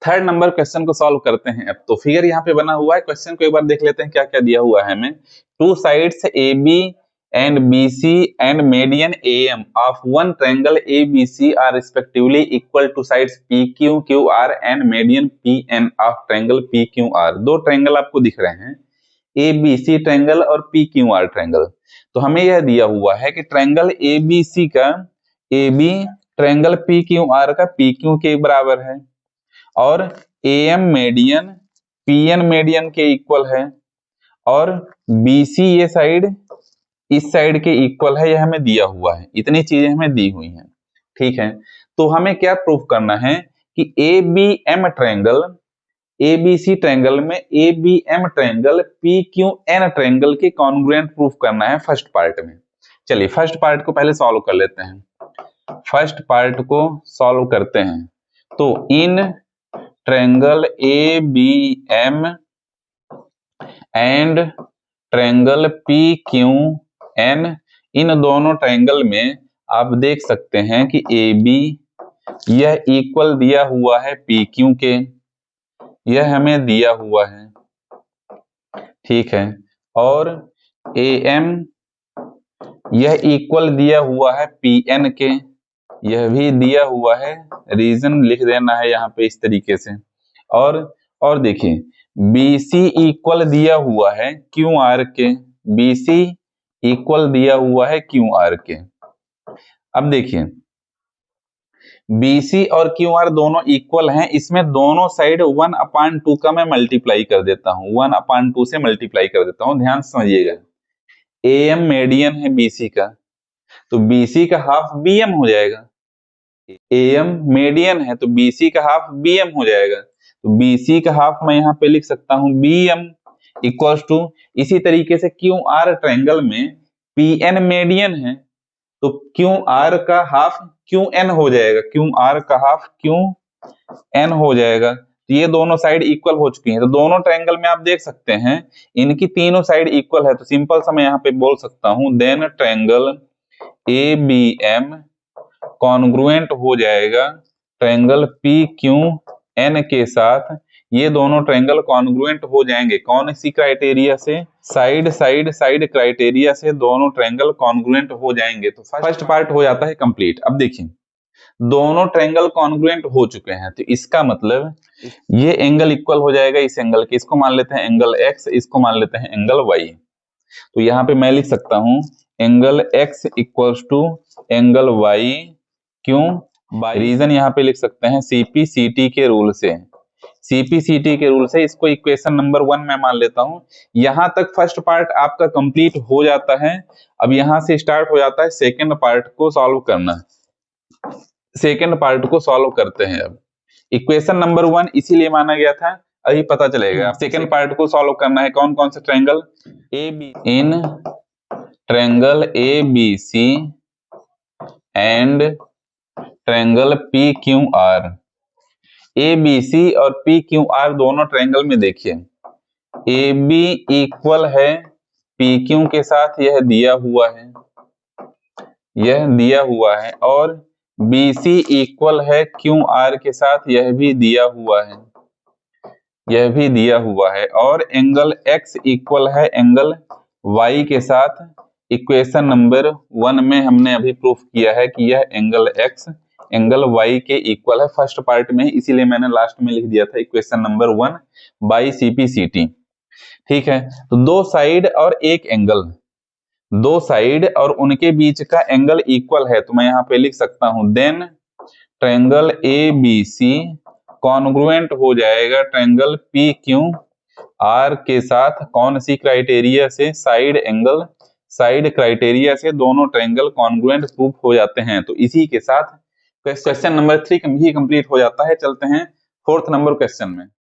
Third number question को solve करते हैं। अब तो फिगर यहाँ पे बना हुआ है, क्वेश्चन को एक बार देख लेते हैं क्या क्या दिया हुआ है हमें। Two sides A B and B C and median A M of one triangle A B C are respectively equal to sides P Q Q R and median P N of triangle P Q R. दो triangle आपको दिख रहे हैं, A B C triangle और P Q R triangle. तो हमें यह दिया हुआ है कि ट्रायंगल ए बी सी का A B triangle P Q R का पी क्यू के बराबर है और A M median P N median के इक्वल है और बी सी ये साइड इस साइड के इक्वल है, यह हमें दिया हुआ है। इतनी चीजें हमें दी हुई हैं, ठीक है। तो हमें क्या प्रूफ करना है कि A B M triangle A B C triangle में A B M triangle P Q N triangle के कॉन्ग्रुएंट प्रूफ करना है फर्स्ट पार्ट में। चलिए फर्स्ट पार्ट को पहले सॉल्व कर लेते हैं। फर्स्ट पार्ट को सॉल्व करते हैं तो इन triangle A B M and triangle P Q N, इन दोनों ट्रायंगल में आप देख सकते हैं कि ए बी यह इक्वल दिया हुआ है पी क्यू के, यह हमें दिया हुआ है, ठीक है। और ए एम यह इक्वल दिया हुआ है पी एन के, यह भी दिया हुआ है, रीजन लिख देना है यहाँ पे इस तरीके से। और देखिए बी सी इक्वल दिया हुआ है क्यू आर के, बी सी इक्वल दिया हुआ है क्यू आर के। अब देखिए BC और QR दोनों इक्वल हैं, इसमें दोनों साइड 1/2 का मैं मल्टीप्लाई कर देता हूं, 1/2 से मल्टीप्लाई कर देता हूं, ध्यान समझिएगा। AM मीडियन है BC का, तो BC का हाफ BM हो जाएगा। AM मीडियन है तो BC का हाफ BM हो जाएगा, तो BC का हाफ मैं यहाँ पे लिख सकता हूँ BM इक्वल्स टू, इसी तरीके से QR ट्रायंगल में PN मीडियन है तो QR का हाफ QN हो जाएगा, QR का हाफ QN हो जाएगा। तो ये दोनों साइड इक्वल हो चुकी हैं। तो दोनों ट्रायंगल में आप देख सकते हैं इनकी तीनों साइड इक्वल है, तो सिंपल सा मैं यहाँ पे बोल सकता हूं देन ट्रायंगल ABM कॉन्ग्रुएंट हो जाएगा ट्रायंगल PQN के साथ। ये दोनों ट्रायंगल कॉन्ग्रुएंट हो जाएंगे कौन सी क्राइटेरिया से? साइड क्राइटेरिया से दोनों ट्रायंगल कॉन्ग्रुएंट हो जाएंगे। तो फर्स्ट पार्ट हो जाता है कंप्लीट। अब देखिए दोनों ट्रायंगल कॉन्ग्रुएंट हो चुके हैं, तो इसका मतलब ये एंगल इक्वल हो जाएगा इस एंगल के, इसको मान लेते हैं एंगल X, इसको मान लेते हैं एंगल Y। तो यहाँ पे मैं लिख सकता हूं angle X equals to angle Y, क्यों? बाय रीजन यहाँ पे लिख सकते हैं CPCT के रूल से, CPCT के रूल से इसको इक्वेशन नंबर 1 मैं मान लेता हूं। यहां तक फर्स्ट पार्ट आपका कंप्लीट हो जाता है। अब यहां से स्टार्ट हो जाता है सेकंड पार्ट को सॉल्व करना। सेकंड पार्ट को सॉल्व करते हैं। अब इक्वेशन नंबर 1 इसीलिए माना गया था, अभी पता चलेगा। सेकंड पार्ट को सॉल्व करना है कौन कौन से triangle in triangle ABC and triangle PQR। ABC और PQR दोनों ट्रायंगल में देखिए AB इक्वल है PQ के साथ, यह दिया हुआ है, यह दिया हुआ है, और BC इक्वल है QR के साथ, यह भी दिया हुआ है, यह भी दिया हुआ है, और एंगल X इक्वल है एंगल Y के साथ। इक्वेशन नंबर 1 में हमने अभी प्रूफ किया है कि यह एंगल X एंगल Y के इक्वल है फर्स्ट पार्ट में, इसीलिए मैंने लास्ट में लिख दिया था इक्वेशन नंबर 1 बाय CPCT। ठीक है, तो दो साइड और एक एंगल, दो साइड और उनके बीच का एंगल इक्वल है, तो मैं यहाँ पे लिख सकता हूं देन ट्रायंगल ABC कॉन्ग्रुएंट हो जाएगा ट्रायंगल PQR के साथ। कौन सी क्राइटेरिया से? साइड क्राइटेरिया से दोनों ट्रायंगल कॉन्ग्रुएंट प्रूफ हो जाते हैं। तो इसी के साथ क्वेश्चन नंबर 3 भी कंप्लीट हो जाता है। चलते हैं फोर्थ नंबर क्वेश्चन में।